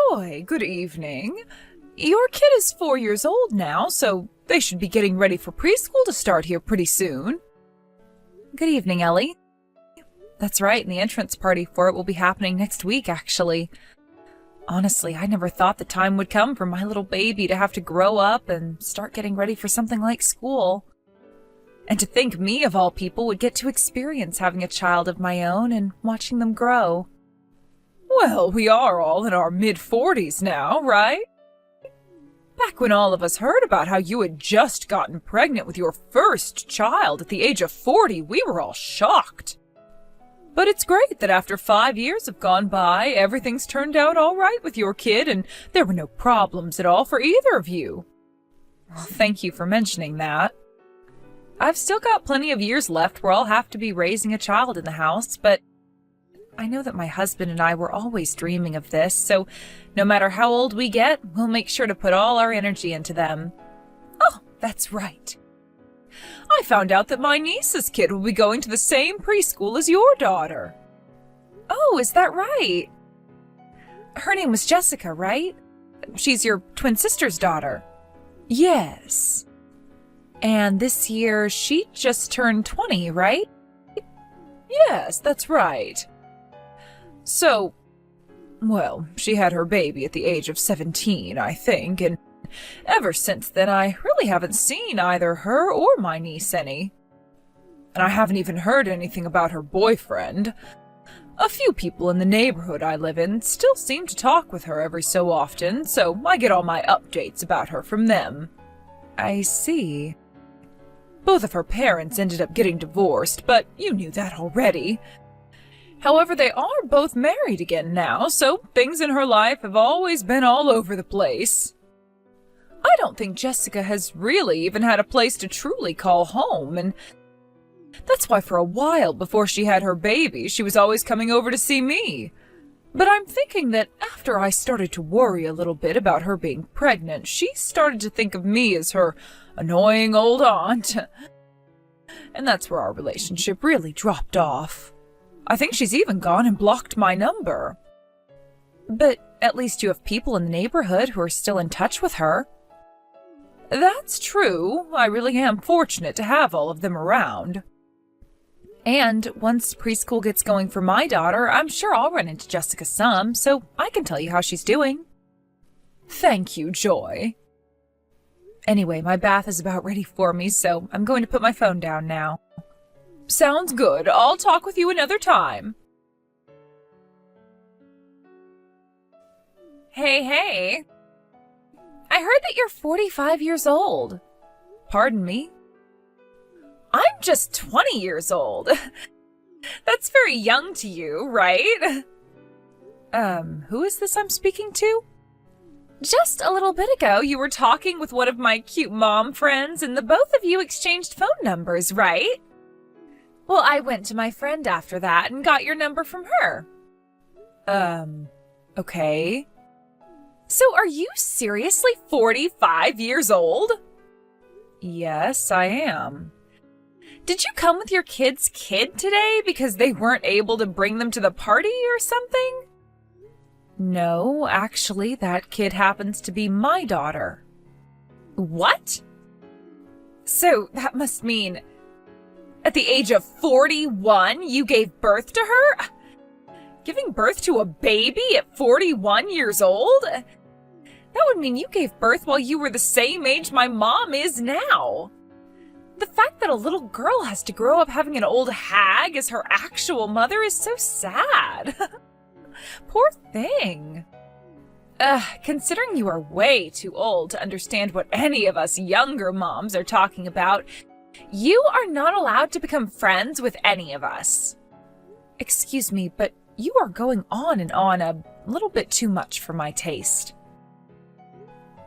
Joy, good evening. Your kid is 4 years old now, so they should be getting ready for preschool to start here pretty soon. Good evening, Ellie. That's right, and the entrance party for it will be happening next week, actually. Honestly, I never thought the time would come for my little baby to have to grow up and start getting ready for something like school. And to think me, of all people, would get to experience having a child of my own and watching them grow. Well, we are all in our mid-40s now, right? Back when all of us heard about how you had just gotten pregnant with your first child at the age of 40, we were all shocked. But it's great that after 5 years have gone by, everything's turned out all right with your kid, and there were no problems at all for either of you. Well, thank you for mentioning that. I've still got plenty of years left where I'll have to be raising a child in the house, but I know that my husband and I were always dreaming of this, so no matter how old we get, we'll make sure to put all our energy into them. Oh, that's right. I found out that my niece's kid will be going to the same preschool as your daughter. Oh, is that right? Her name was Jessica, right? She's your twin sister's daughter. Yes. And this year, she just turned 20, right? Yes, that's right. So, well, she had her baby at the age of 17, I think, and ever since then I really haven't seen either her or my niece any. And I haven't even heard anything about her boyfriend. A few people in the neighborhood I live in still seem to talk with her every so often, so I get all my updates about her from them. I see. Both of her parents ended up getting divorced, but you knew that already. However, they are both married again now, so things in her life have always been all over the place. I don't think Jessica has really even had a place to truly call home, and that's why for a while before she had her baby, she was always coming over to see me. But I'm thinking that after I started to worry a little bit about her being pregnant, she started to think of me as her annoying old aunt. And that's where our relationship really dropped off. I think she's even gone and blocked my number. But at least you have people in the neighborhood who are still in touch with her. That's true. I really am fortunate to have all of them around. And once preschool gets going for my daughter, I'm sure I'll run into Jessica some, so I can tell you how she's doing. Thank you, Joy. Anyway, my bath is about ready for me, so I'm going to put my phone down now. Sounds good. I'll talk with you another time. Hey. I heard that you're 45 years old. Pardon me? I'm just 20 years old. That's very young to you, right? Who is this I'm speaking to? Just a little bit ago, you were talking with one of my cute mom friends, and the both of you exchanged phone numbers, right? Well, I went to my friend after that and got your number from her. Okay. So are you seriously 45 years old? Yes, I am. Did you come with your kid's kid today because they weren't able to bring them to the party or something? No, actually, that kid happens to be my daughter. What? So that must mean at the age of 41, you gave birth to her? Giving birth to a baby at 41 years old? That would mean you gave birth while you were the same age my mom is now. The fact that a little girl has to grow up having an old hag as her actual mother is so sad. Poor thing. Considering you are way too old to understand what any of us younger moms are talking about, you are not allowed to become friends with any of us. Excuse me, but you are going on and on a little bit too much for my taste.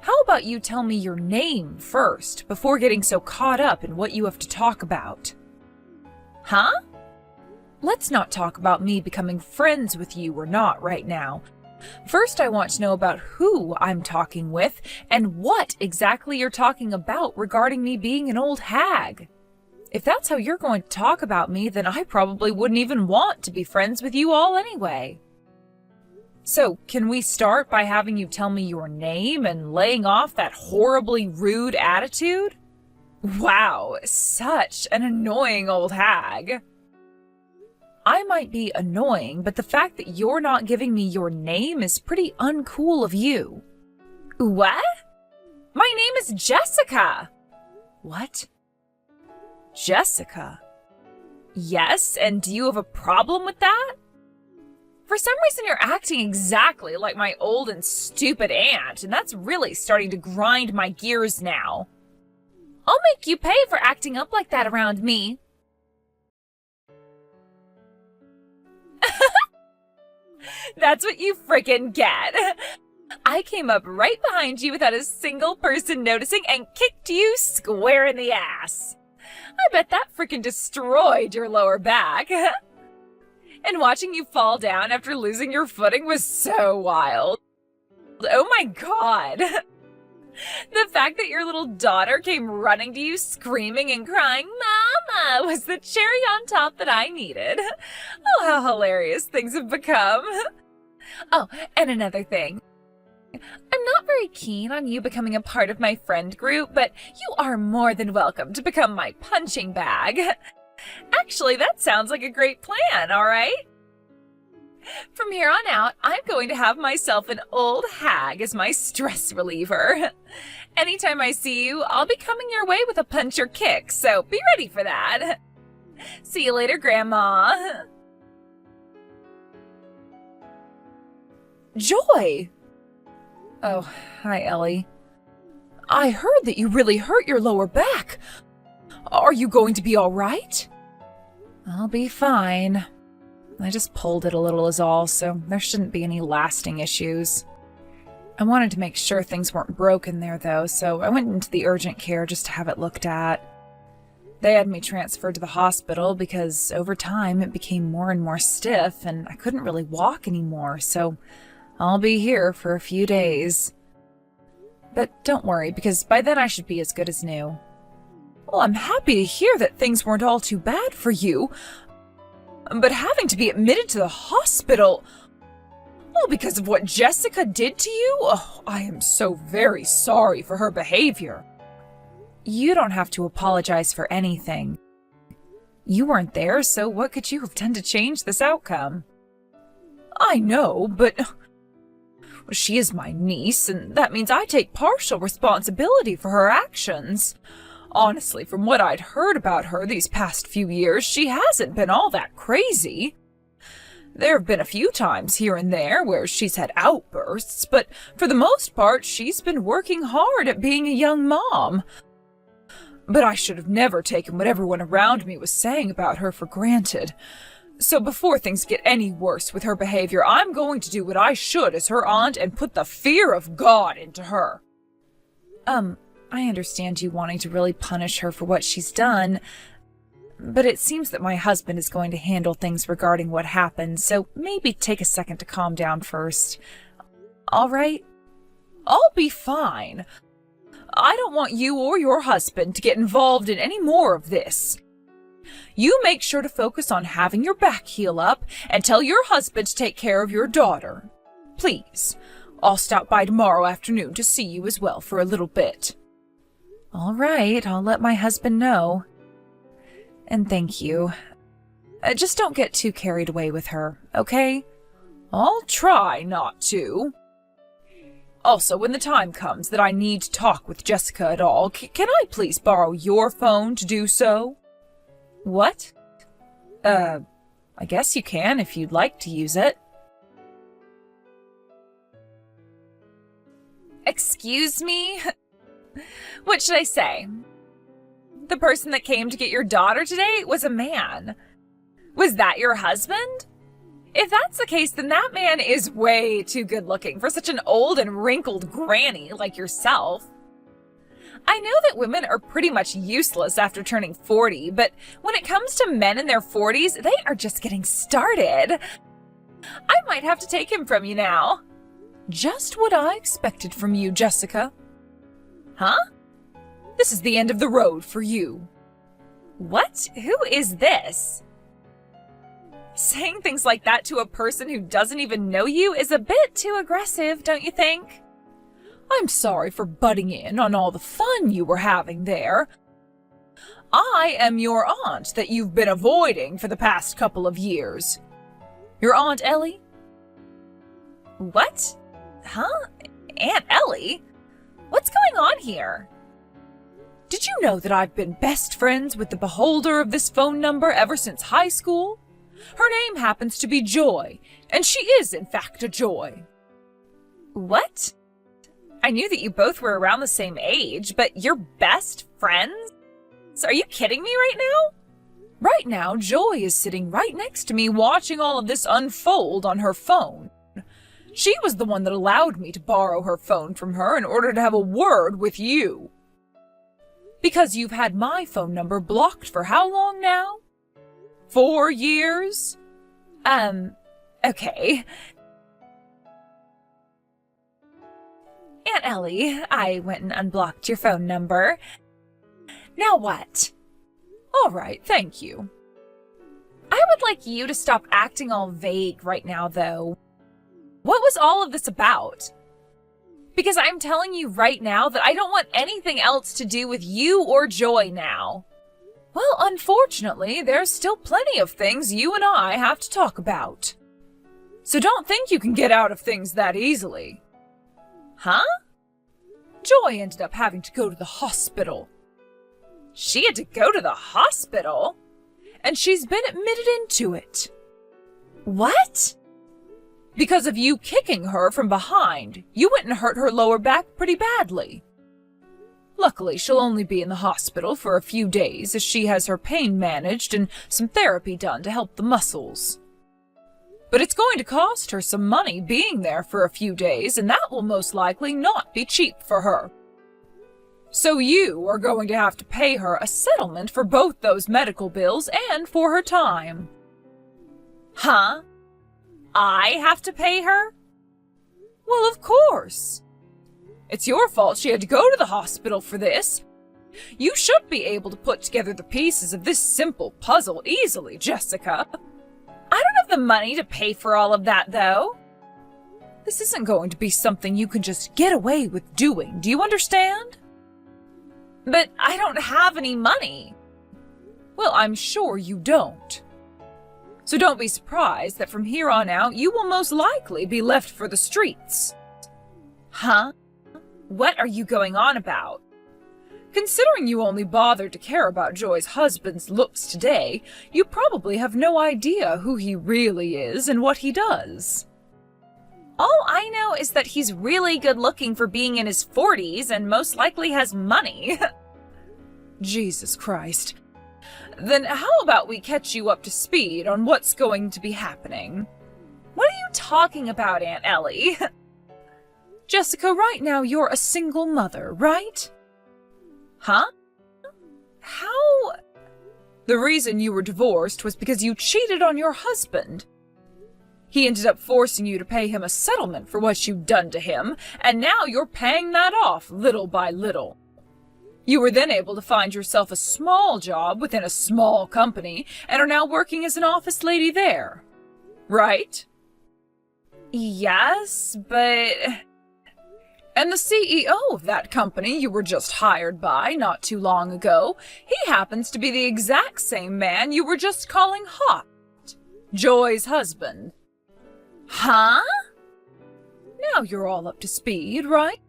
How about you tell me your name first, before getting so caught up in what you have to talk about? Huh? Let's not talk about me becoming friends with you or not right now. First, I want to know about who I'm talking with and what exactly you're talking about regarding me being an old hag. If that's how you're going to talk about me, then I probably wouldn't even want to be friends with you all anyway. So, can we start by having you tell me your name and laying off that horribly rude attitude? Wow, such an annoying old hag. I might be annoying, but the fact that you're not giving me your name is pretty uncool of you. What? My name is Jessica. What? Jessica? Yes, and do you have a problem with that? For some reason you're acting exactly like my old and stupid aunt, and that's really starting to grind my gears now. I'll make you pay for acting up like that around me. That's what you frickin' get. I came up right behind you without a single person noticing and kicked you square in the ass. I bet that frickin' destroyed your lower back. And watching you fall down after losing your footing was so wild. Oh my god. The fact that your little daughter came running to you screaming and crying, "Mama," was the cherry on top that I needed. Oh, how hilarious things have become. Oh, and another thing. I'm not very keen on you becoming a part of my friend group, but you are more than welcome to become my punching bag. Actually, that sounds like a great plan, all right? From here on out, I'm going to have myself an old hag as my stress reliever. Anytime I see you, I'll be coming your way with a punch or kick, so be ready for that. See you later, Grandma. Joy! Oh, hi, Ellie. I heard that you really hurt your lower back. Are you going to be all right? I'll be fine. I just pulled it a little is all, so there shouldn't be any lasting issues. I wanted to make sure things weren't broken there, though, so I went into the urgent care just to have it looked at. They had me transferred to the hospital because over time it became more and more stiff and I couldn't really walk anymore, so I'll be here for a few days. But don't worry, because by then I should be as good as new. Well, I'm happy to hear that things weren't all too bad for you. But having to be admitted to the hospital, all because of what Jessica did to you? Oh, I am so very sorry for her behavior. You don't have to apologize for anything. You weren't there, so what could you have done to change this outcome? I know, but she is my niece, and that means I take partial responsibility for her actions. Honestly, from what I'd heard about her these past few years, she hasn't been all that crazy. There have been a few times here and there where she's had outbursts, but for the most part, she's been working hard at being a young mom. But I should have never taken what everyone around me was saying about her for granted. So before things get any worse with her behavior, I'm going to do what I should as her aunt and put the fear of God into her. I understand you wanting to really punish her for what she's done, but it seems that my husband is going to handle things regarding what happened, so maybe take a second to calm down first. All right? I'll be fine. I don't want you or your husband to get involved in any more of this. You make sure to focus on having your back heal up and tell your husband to take care of your daughter. Please. I'll stop by tomorrow afternoon to see you as well for a little bit. All right, I'll let my husband know. And thank you. Just don't get too carried away with her, okay? I'll try not to. Also, when the time comes that I need to talk with Jessica at all, can I please borrow your phone to do so? What? I guess you can if you'd like to use it. Excuse me? What should I say? The person that came to get your daughter today was a man. Was that your husband? If that's the case, then that man is way too good looking for such an old and wrinkled granny like yourself. I know that women are pretty much useless after turning 40, but when it comes to men in their 40s, they are just getting started. I might have to take him from you now. Just what I expected from you, Jessica. Huh? This is the end of the road for you. What? Who is this? Saying things like that to a person who doesn't even know you is a bit too aggressive, don't you think? I'm sorry for butting in on all the fun you were having there. I am your aunt that you've been avoiding for the past couple of years. Your Aunt Ellie? What? Huh? Aunt Ellie? What's going on here? Did you know that I've been best friends with the beholder of this phone number ever since high school? Her name happens to be Joy, and she is in fact a joy. What? I knew that you both were around the same age, but you're best friends? Are you kidding me right now? Right now, Joy is sitting right next to me watching all of this unfold on her phone. She was the one that allowed me to borrow her phone from her in order to have a word with you. Because you've had my phone number blocked for how long now? 4 years? Okay. Aunt Ellie, I went and unblocked your phone number. Now what? All right, thank you. I would like you to stop acting all vague right now, though. What was all of this about? Because I'm telling you right now that I don't want anything else to do with you or Joy now. Well, unfortunately, there's still plenty of things you and I have to talk about. So don't think you can get out of things that easily. Huh? Joy ended up having to go to the hospital. She had to go to the hospital? And she's been admitted into it. What? Because of you kicking her from behind, you went and hurt her lower back pretty badly. Luckily, she'll only be in the hospital for a few days as she has her pain managed and some therapy done to help the muscles. But it's going to cost her some money being there for a few days, and that will most likely not be cheap for her. So you are going to have to pay her a settlement for both those medical bills and for her time. Huh? I have to pay her? Well, of course. It's your fault she had to go to the hospital for this. You should be able to put together the pieces of this simple puzzle easily, Jessica. I don't have the money to pay for all of that, though. This isn't going to be something you can just get away with doing, do you understand? But I don't have any money. Well, I'm sure you don't. So don't be surprised that from here on out you will most likely be left for the streets. Huh? What are you going on about? Considering you only bothered to care about Joy's husband's looks today, you probably have no idea who he really is and what he does. All I know is that he's really good looking for being in his 40s and most likely has money. Jesus Christ. Then how about we catch you up to speed on what's going to be happening? What are you talking about, Aunt Ellie? Jessica, right now you're a single mother, right? Huh? How? The reason you were divorced was because you cheated on your husband. He ended up forcing you to pay him a settlement for what you'd done to him, and now you're paying that off little by little. You were then able to find yourself a small job within a small company and are now working as an office lady there. Right? Yes, but... And the CEO of that company you were just hired by not too long ago, he happens to be the exact same man you were just calling hot. Joy's husband. Huh? Now you're all up to speed, right?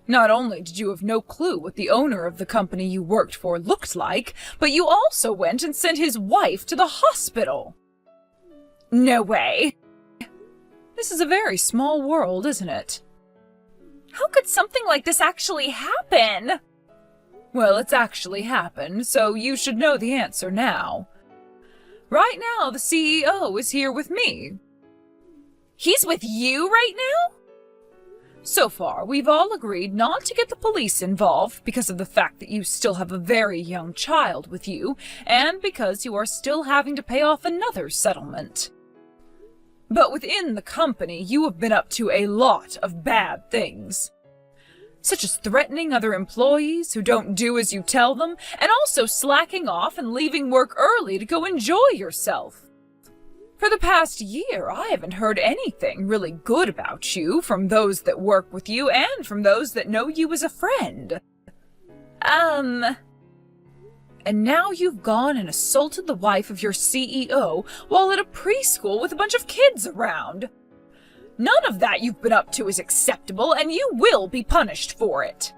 Not only did you have no clue what the owner of the company you worked for looked like, but you also went and sent his wife to the hospital. No way. This is a very small world, isn't it? How could something like this actually happen? Well, it's actually happened, so you should know the answer now. Right now, the CEO is here with me. He's with you right now? So far, we've all agreed not to get the police involved because of the fact that you still have a very young child with you, and because you are still having to pay off another settlement. But within the company, you have been up to a lot of bad things. Such as threatening other employees who don't do as you tell them, and also slacking off and leaving work early to go enjoy yourself. For the past year, I haven't heard anything really good about you from those that work with you and from those that know you as a friend. And now you've gone and assaulted the wife of your CEO while at a preschool with a bunch of kids around. None of that you've been up to is acceptable, and you will be punished for it.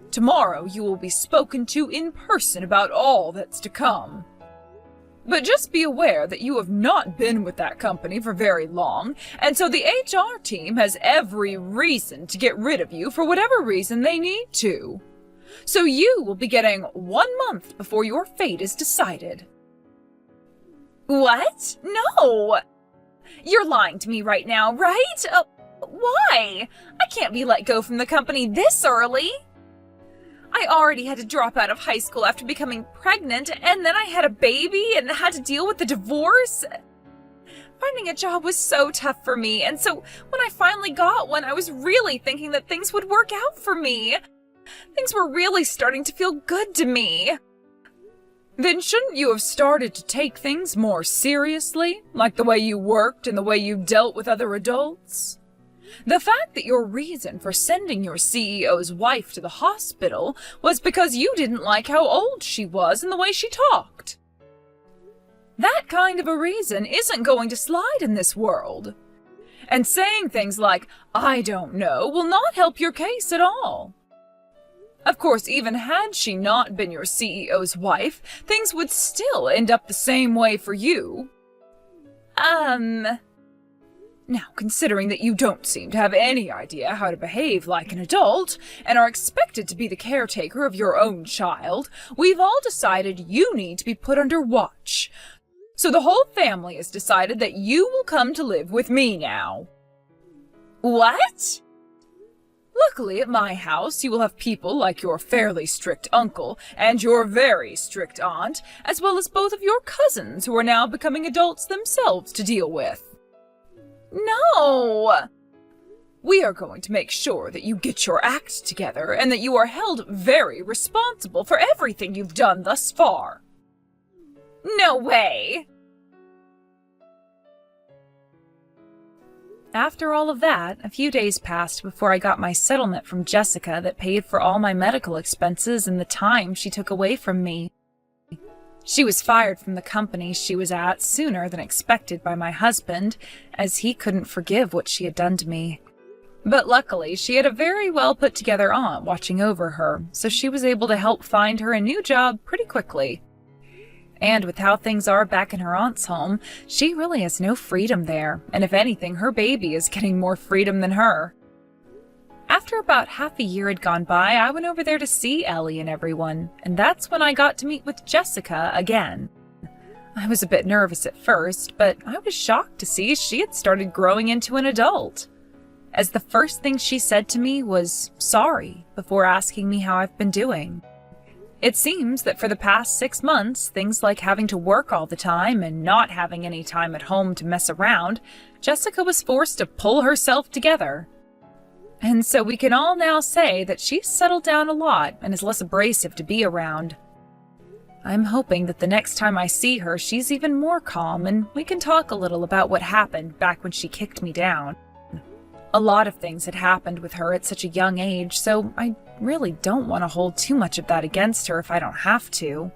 Tomorrow you will be spoken to in person about all that's to come. But just be aware that you have not been with that company for very long, and so the HR team has every reason to get rid of you for whatever reason they need to. So you will be getting 1 month before your fate is decided. What? No! You're lying to me right now, right? Why? I can't be let go from the company this early. I already had to drop out of high school after becoming pregnant, and then I had a baby and had to deal with the divorce. Finding a job was so tough for me, and so when I finally got one, I was really thinking that things would work out for me. Things were really starting to feel good to me. Then shouldn't you have started to take things more seriously, like the way you worked and the way you dealt with other adults? The fact that your reason for sending your CEO's wife to the hospital was because you didn't like how old she was and the way she talked. That kind of a reason isn't going to slide in this world. And saying things like, "I don't know," will not help your case at all. Of course, even had she not been your CEO's wife, things would still end up the same way for you. Now, considering that you don't seem to have any idea how to behave like an adult, and are expected to be the caretaker of your own child, we've all decided you need to be put under watch. So the whole family has decided that you will come to live with me now. What? Luckily, at my house, you will have people like your fairly strict uncle and your very strict aunt, as well as both of your cousins who are now becoming adults themselves to deal with. No! We are going to make sure that you get your act together and that you are held very responsible for everything you've done thus far. No way! After all of that, a few days passed before I got my settlement from Jessica that paid for all my medical expenses and the time she took away from me. She was fired from the company she was at sooner than expected by my husband, as he couldn't forgive what she had done to me. But luckily, she had a very well put-together aunt watching over her, so she was able to help find her a new job pretty quickly. And with how things are back in her aunt's home, she really has no freedom there, and if anything, her baby is getting more freedom than her. After about half a year had gone by, I went over there to see Ellie and everyone, and that's when I got to meet with Jessica again. I was a bit nervous at first, but I was shocked to see she had started growing into an adult. As the first thing she said to me was sorry, before asking me how I've been doing. It seems that for the past 6 months, things like having to work all the time and not having any time at home to mess around, Jessica was forced to pull herself together. And so we can all now say that she's settled down a lot and is less abrasive to be around. I'm hoping that the next time I see her, she's even more calm and we can talk a little about what happened back when she kicked me down. A lot of things had happened with her at such a young age, so I really don't want to hold too much of that against her if I don't have to.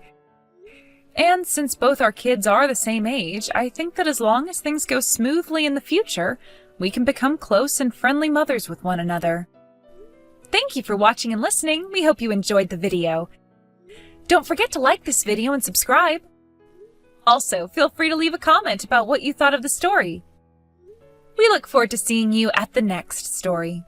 And since both our kids are the same age, I think that as long as things go smoothly in the future, we can become close and friendly mothers with one another. Thank you for watching and listening. We hope you enjoyed the video. Don't forget to like this video and subscribe. Also, feel free to leave a comment about what you thought of the story. We look forward to seeing you at the next story.